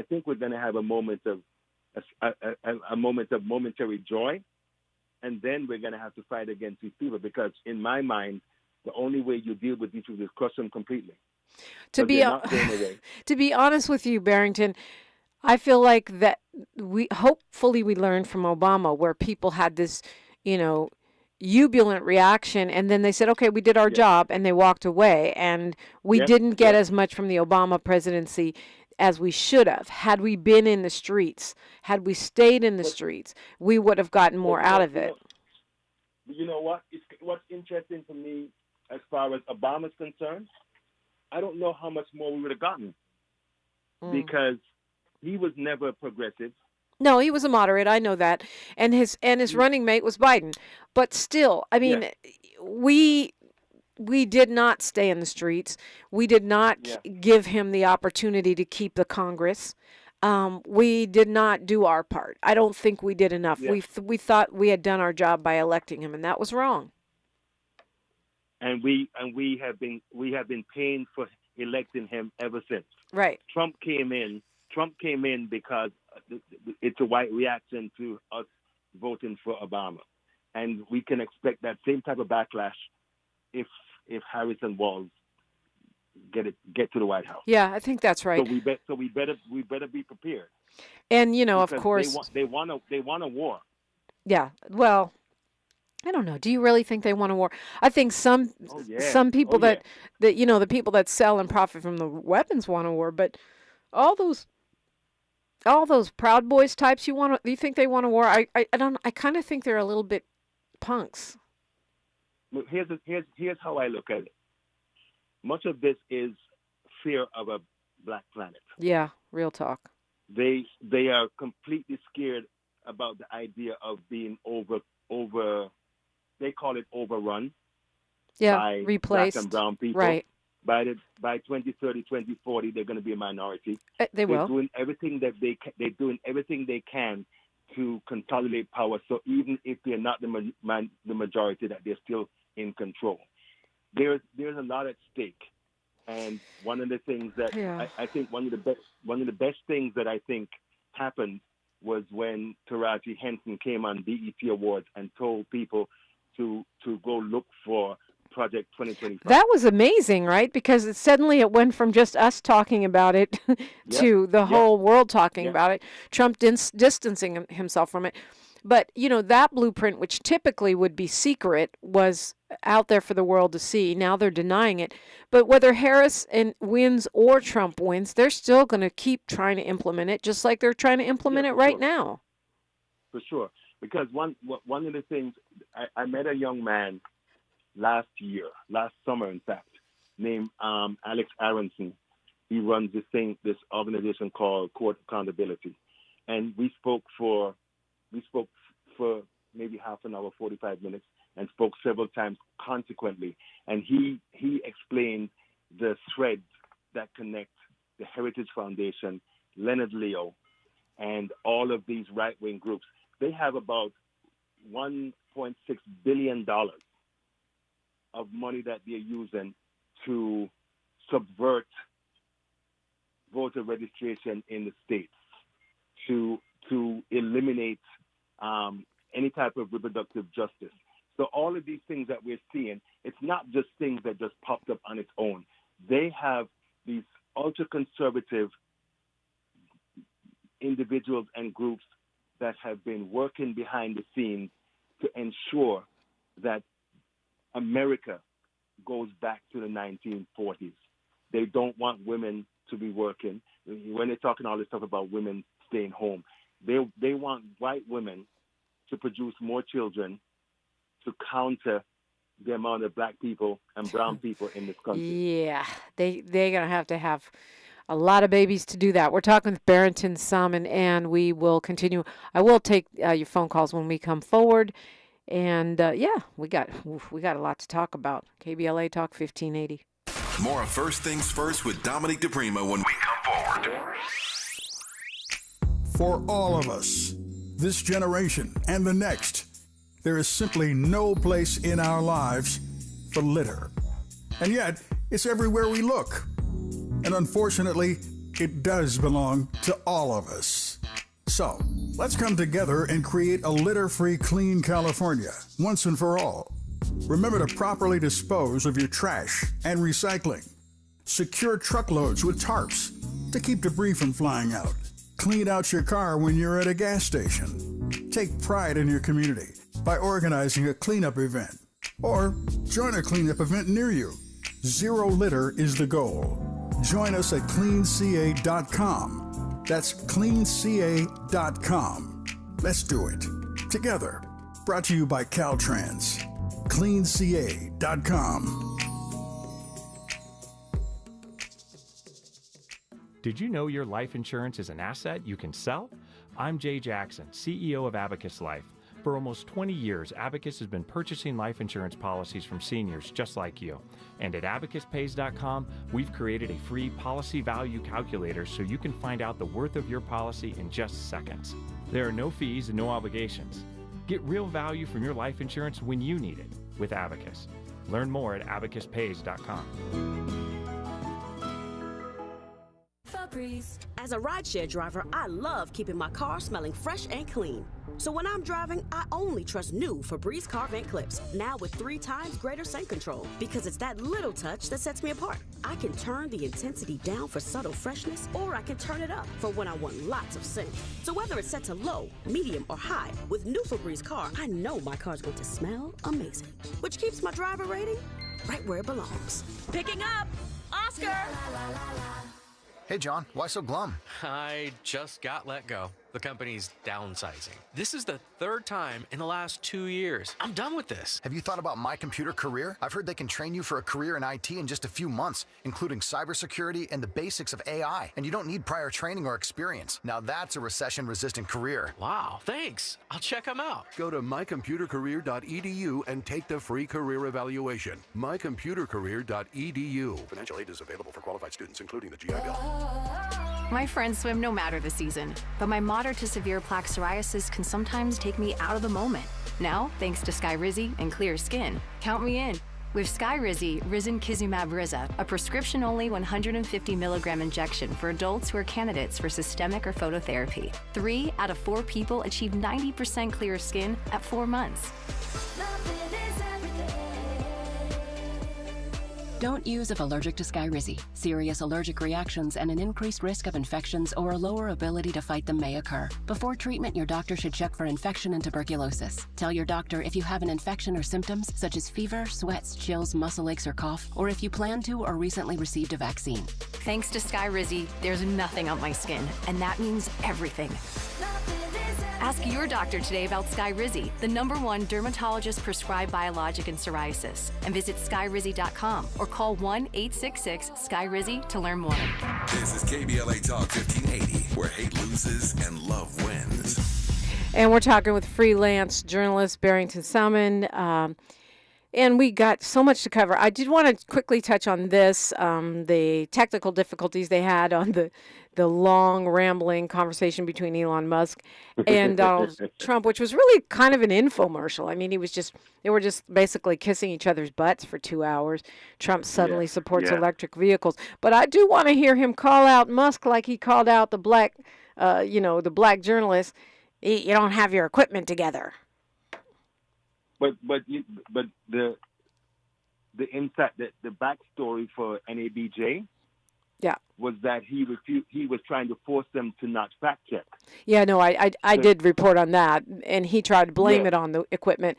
think we're going to have a moment of momentary joy, and then we're going to have to fight against these people, because in my mind, the only way you deal with these people is crush them completely.
To be honest with you, Barrington, I feel like that hopefully we learned from Obama, where people had this, jubilant reaction, and then they said, okay, we did our job, and they walked away, and we didn't get as much from the Obama presidency as we should have. Had we been in the streets, had we stayed in the streets, we would have gotten more out of it.
You know what? What's interesting for me as far as Obama's concerned, I don't know how much more we would have gotten, because he was never progressive.
No, he was a moderate. I know that, and his running mate was Biden. But still, I mean, we did not stay in the streets. We did not give him the opportunity to keep the Congress. We did not do our part. I don't think we did enough. We thought we had done our job by electing him, and that was wrong.
And we have been paying for electing him ever since.
Right.
Trump came in because it's a white reaction to us voting for Obama, and we can expect that same type of backlash if Harris and Walz get to the White House.
Yeah, I think that's right.
So we better be prepared.
And
because
of course,
they want a war.
Yeah. Well, I don't know. Do you really think they want a war? I think some people the people that sell and profit from the weapons want a war, but all those Proud Boys types, you think they want a war? I kind of think they're a little bit punks.
Here's how I look at it. Much of this is fear of a black planet.
Yeah, real talk.
They are completely scared about the idea of being over. They call it overrun.
Yeah,
by
replaced.
Black and brown people.
Right.
By 2030, 2040, they're going to be a minority.
They will.
They're doing everything they can to consolidate power. So even if they're not the majority, that they're still in control. There's a lot at stake, and one of the things that I think one of the best things that I think happened was when Taraji Henson came on BET Awards and told people to go look for Project 2025.
That was amazing, right? Because suddenly it went from just us talking about it to the whole world talking about it. Trump distancing himself from it. But, that blueprint, which typically would be secret, was out there for the world to see. Now they're denying it. But whether Harris wins or Trump wins, they're still going to keep trying to implement it, just like they're trying to implement it right now.
For sure. Because one of the things, I met a young man last summer, in fact, named Alex Aronson. He runs this organization called Court Accountability. And we spoke for maybe half half an hour, 45 minutes, and spoke several times consequently. And he explained the threads that connect the Heritage Foundation, Leonard Leo, and all of these right-wing groups. They have about $1.6 billion of money that they're using to subvert voter registration in the states, to eliminate any type of reproductive justice. So all of these things that we're seeing, it's not just things that just popped up on its own. They have these ultra-conservative individuals and groups that have been working behind the scenes to ensure that America goes back to the 1940s. They don't want women to be working. When they're talking all this stuff about women staying home, they want white women to produce more children to counter the amount of black people and brown people in this country.
Yeah, they're going to have a lot of babies to do that. We're talking with Barrington Salmon, and we will continue. I will take your phone calls when we come forward. And we got a lot to talk about. KBLA Talk 1580.
More of First Things First with Dominique DiPrima when we come forward.
For all of us, this generation and the next, there is simply no place in our lives for litter. And yet, it's everywhere we look. And unfortunately, it does belong to all of us. So, let's come together and create a litter-free, clean California, once and for all. Remember to properly dispose of your trash and recycling. Secure truckloads with tarps to keep debris from flying out. Clean out your car when you're at a gas station. Take pride in your community by organizing a cleanup event. Or join a cleanup event near you. Zero litter is the goal. Join us at cleanca.com. That's cleanca.com. Let's do it together. Brought to you by Caltrans. cleanca.com.
Did you know your life insurance is an asset you can sell? I'm Jay Jackson, CEO of Abacus Life. For almost 20 years, Abacus has been purchasing life insurance policies from seniors just like you. And at abacuspays.com, we've created a free policy value calculator so you can find out the worth of your policy in just seconds. There are no fees and no obligations. Get real value from your life insurance when you need it with Abacus. Learn more at abacuspays.com.
As a rideshare driver, I love keeping my car smelling fresh and clean. So when I'm driving, I only trust new Febreze car vent clips, now with 3 times greater scent control, because it's that little touch that sets me apart. I can turn the intensity down for subtle freshness, or I can turn it up for when I want lots of scent. So whether it's set to low, medium, or high, with new Febreze car, I know my car's going to smell amazing, which keeps my driver rating right where it belongs. Picking up, Oscar!
Hey, John, why so glum?
I just got let go. The company's downsizing. This is the 3rd time in the last 2 years. I'm done with this.
Have you thought about My Computer Career? I've heard they can train you for a career in IT in just a few months, including cybersecurity and the basics of AI. And you don't need prior training or experience. Now that's a recession-resistant career.
Wow, thanks. I'll check them out.
Go to mycomputercareer.edu and take the free career evaluation. mycomputercareer.edu. Financial aid is available for qualified students, including the GI Bill.
My friends swim no matter the season, but my moderate to severe plaque psoriasis can sometimes take me out of the moment. Now, thanks to Skyrizi and clear skin, count me in. With Skyrizi, Risankizumab Riza, a prescription-only 150 milligram injection for adults who are candidates for systemic or phototherapy. 3 out of 4 people achieve 90% clear skin at 4 months.
Don't use if allergic to Skyrizi. Serious allergic reactions and an increased risk of infections or a lower ability to fight them may occur. Before treatment, your doctor should check for infection and tuberculosis. Tell your doctor if you have an infection or symptoms such as fever, sweats, chills, muscle aches, or cough, or if you plan to or recently received a vaccine.
Thanks to Skyrizi, there's nothing on my skin, and that means everything. Ask your doctor today about Skyrizi, the #1 dermatologist-prescribed biologic in psoriasis, and visit skyrizi.com or call 1-866-SKYRIZI to learn more.
This is KBLA Talk 1580, where hate loses and love wins.
And we're talking with freelance journalist Barrington Salmon. And we got so much to cover. I did want to quickly touch on this, the technical difficulties they had on the long, rambling conversation between Elon Musk and Donald Trump, which was really kind of an infomercial. I mean, they were just basically kissing each other's butts for 2 hours. Trump suddenly supports electric vehicles. But I do want to hear him call out Musk like he called out the black, the black journalist. You don't have your equipment together.
But the insight, the backstory for NABJ, was that he refused. He was trying to force them to not fact check.
Yeah, no, I did report on that, and he tried to blame it on the equipment.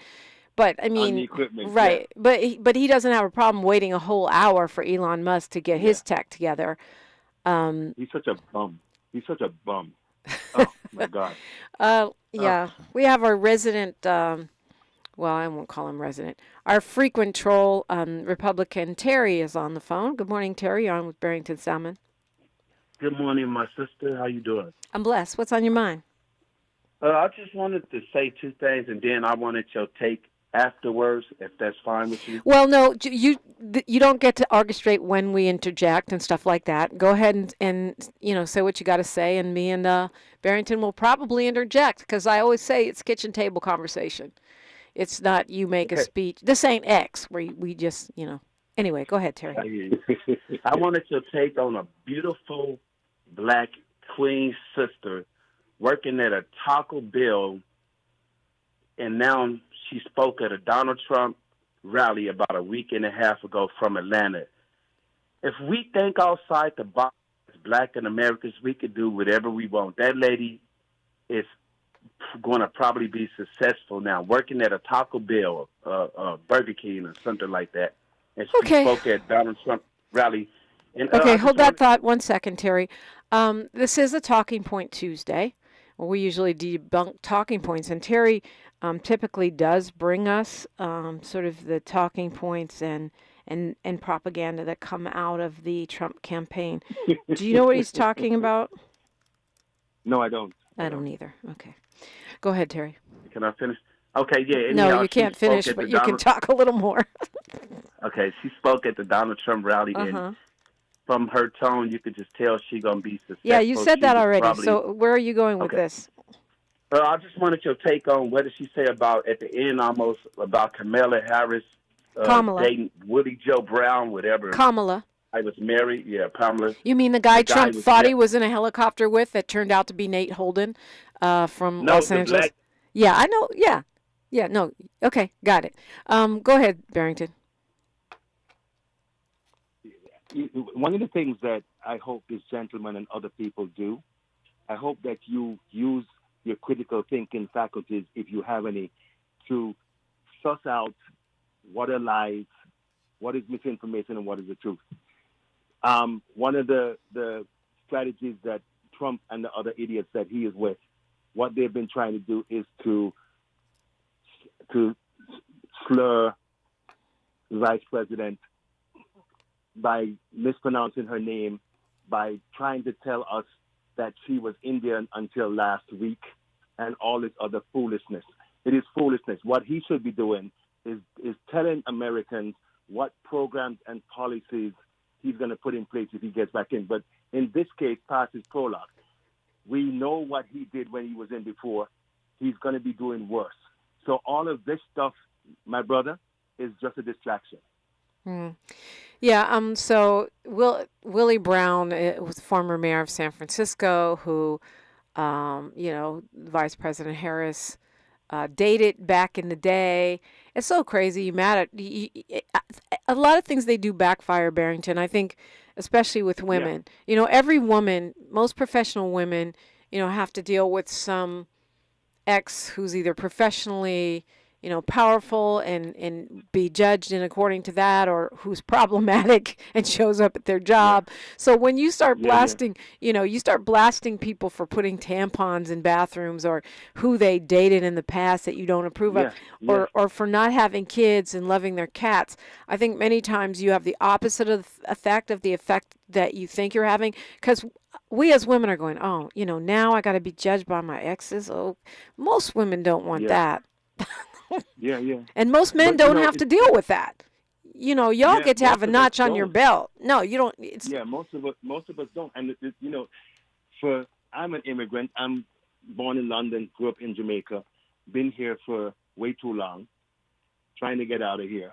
But I mean,
on the equipment,
right? But he doesn't have a problem waiting a whole hour for Elon Musk to get his tech together.
He's such a bum. Oh my God.
We have our resident. Well, I won't call him resident. Our frequent troll, Republican Terry, is on the phone. Good morning, Terry. You're on with Barrington Salmon.
Good morning, my sister. How you doing?
I'm blessed. What's on your mind?
I just wanted to say two things, and then I wanted your take afterwards, if that's fine with you.
Well, no, you don't get to orchestrate when we interject and stuff like that. Go ahead and say what you got to say, and me and Barrington will probably interject, because I always say it's kitchen table conversation. It's not you make a speech. This ain't X where we just, Anyway, go ahead, Terry.
I wanted your take on a beautiful black queen sister working at a Taco Bell, and now she spoke at a Donald Trump rally about a week and a half ago from Atlanta. If we think outside the box as black Americans, we could do whatever we want. That lady is going to probably be successful now, working at a Taco Bell, Burger King, or something like that. And she spoke at Donald Trump rally. And,
hold that thought 1 second, Terry. This is a Talking Point Tuesday. We usually debunk talking points, and Terry typically does bring us sort of the talking points and propaganda that come out of the Trump campaign. Do you know what he's talking about?
No, I don't.
I don't either. Okay. Go ahead, Terry.
Can I finish? Okay, yeah.
No, you can't finish, but you can talk a little more.
Okay, she spoke at the Donald Trump rally, and from her tone, you could just tell she's going to be successful.
Yeah, you said that already. So where are you going with this?
I just wanted your take on what did she say about, at the end almost, about Kamala Harris dating Woody Joe Brown, whatever.
Kamala.
I was married. Yeah, Kamala.
You mean the guy Trump thought he was in a helicopter with that turned out to be Nate Holden from Los Angeles? Yeah, I know. Yeah, no. Okay, got it. Go ahead, Barrington.
One of the things that I hope this gentleman and other people do, I hope that you use your critical thinking faculties, if you have any, to suss out what are lies, what is misinformation, and what is the truth. One of the strategies that Trump and the other idiots that he is with, what they've been trying to do is to slur the vice president by mispronouncing her name, by trying to tell us that she was Indian until last week, and all this other foolishness. It is foolishness. What he should be doing is telling Americans what programs and policies he's going to put in place if he gets back in. But in this case, past his prologue, we know what he did when he was in before. He's going to be doing worse. So all of this stuff, my brother, is just a distraction.
Yeah. So Willie Brown was former mayor of San Francisco, who, Vice President Harris dated back in the day. It's so crazy. A lot of things they do backfire, Barrington. I think, especially with women. Yeah. Every woman, most professional women, have to deal with some ex who's either professionally, powerful and be judged in according to that, or who's problematic and shows up at their job. Yeah. So when you start blasting, you start blasting people for putting tampons in bathrooms, or who they dated in the past that you don't approve of, or for not having kids and loving their cats. I think many times you have the opposite of the effect that you think you're having, because we as women are going, oh, now I got to be judged by my exes. Oh, most women don't want that.
Yeah.
And most men don't have to deal with that. Y'all get to have a notch on your belt. No, you don't.
Most of us don't. And I'm an immigrant. I'm born in London, grew up in Jamaica, been here for way too long, trying to get out of here.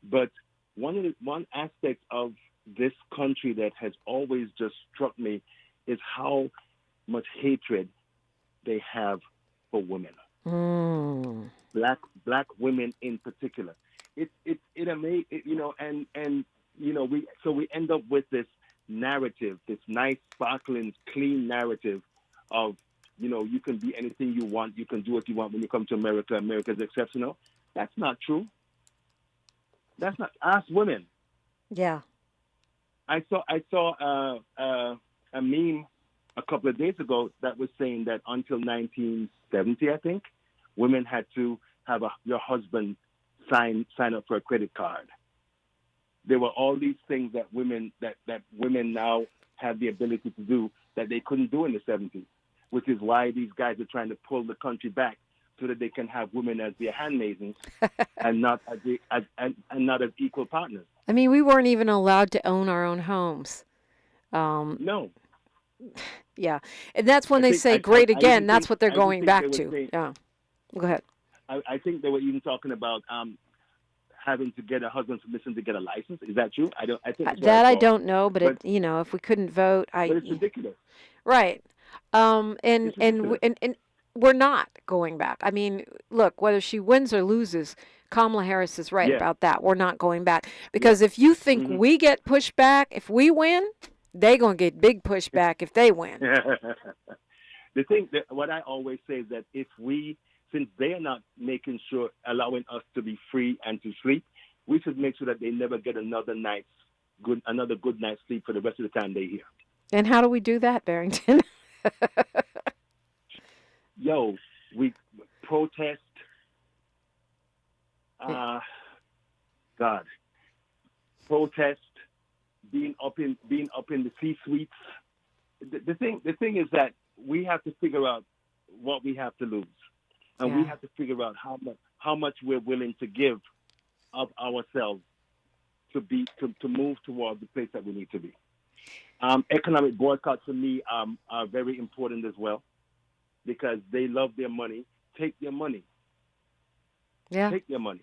But one aspect of this country that has always just struck me is how much hatred they have for women. Black women in particular. We end up with this narrative, this nice, sparkling, clean narrative of, you can be anything you want, you can do what you want when you come to America. America's exceptional. That's not true. That's not. Ask women.
Yeah.
I saw a meme a couple of days ago that was saying that until 1970, I think, women had to have your husband sign up for a credit card. There were all these things that women now have the ability to do that they couldn't do in the 70s, which is why these guys are trying to pull the country back so that they can have women as their handmaidens and not as equal partners.
I mean, we weren't even allowed to own our own homes.
No.
Yeah, and that's when they say "great again." That's what they're going back to. Yeah. Go ahead.
I think they were even talking about having to get a husband's permission to get a license. Is that true? I think
that I don't know, but if we couldn't vote,
but it's ridiculous.
Right. And we're not going back. I mean, look, whether she wins or loses, Kamala Harris is right about that. We're not going back because if you think we get pushed back, if we win, they gonna get big pushback if they win.
The thing that what I always say is that since they are not allowing us to be free and to sleep, we should make sure that they never get another good night's sleep for the rest of the time they're here.
And how do we do that, Barrington?
We protest. Protest. Being up in the C-suites. The thing is that we have to figure out what we have to lose. And we have to figure out how much we're willing to give of ourselves to move towards the place that we need to be. Economic boycotts for me are very important as well because they love their money. Take their money.
Yeah.
Take their money.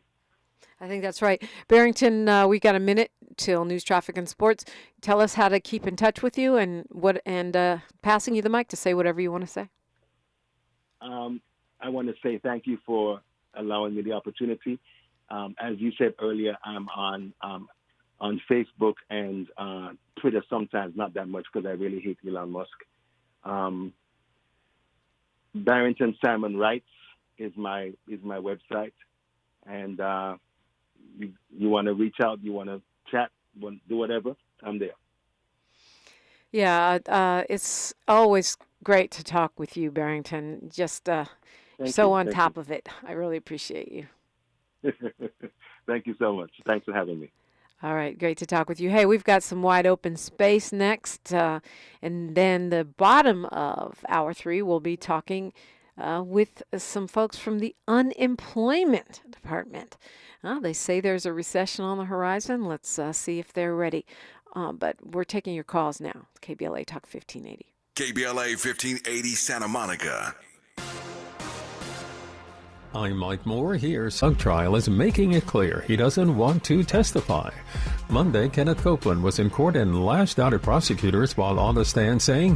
I think that's right. Barrington, we got a minute till news, traffic, and sports. Tell us how to keep in touch with you and passing you the mic to say whatever you want to say.
I want to say thank you for allowing me the opportunity. As you said earlier, I'm on Facebook and Twitter sometimes, not that much because I really hate Elon Musk. Barrington Salmon Writes is my website, and you want to reach out, you want to chat, do whatever, I'm there.
Yeah, it's always great to talk with you, Barrington. Just so on top of it. I really appreciate you.
Thank you so much. Thanks for having me.
All right, great to talk with you. Hey, we've got some wide open space next, and then the bottom of hour 3, we'll be talking with some folks from the unemployment department. They say there's a recession on the horizon. Let's see if they're ready. But we're taking your calls now. KBLA Talk 1580.
KBLA 1580 Santa Monica.
I'm Mike Moore here. Sunk Trial is making it clear he doesn't want to testify. Monday, Kenneth Copeland was in court and lashed out at prosecutors while on the stand saying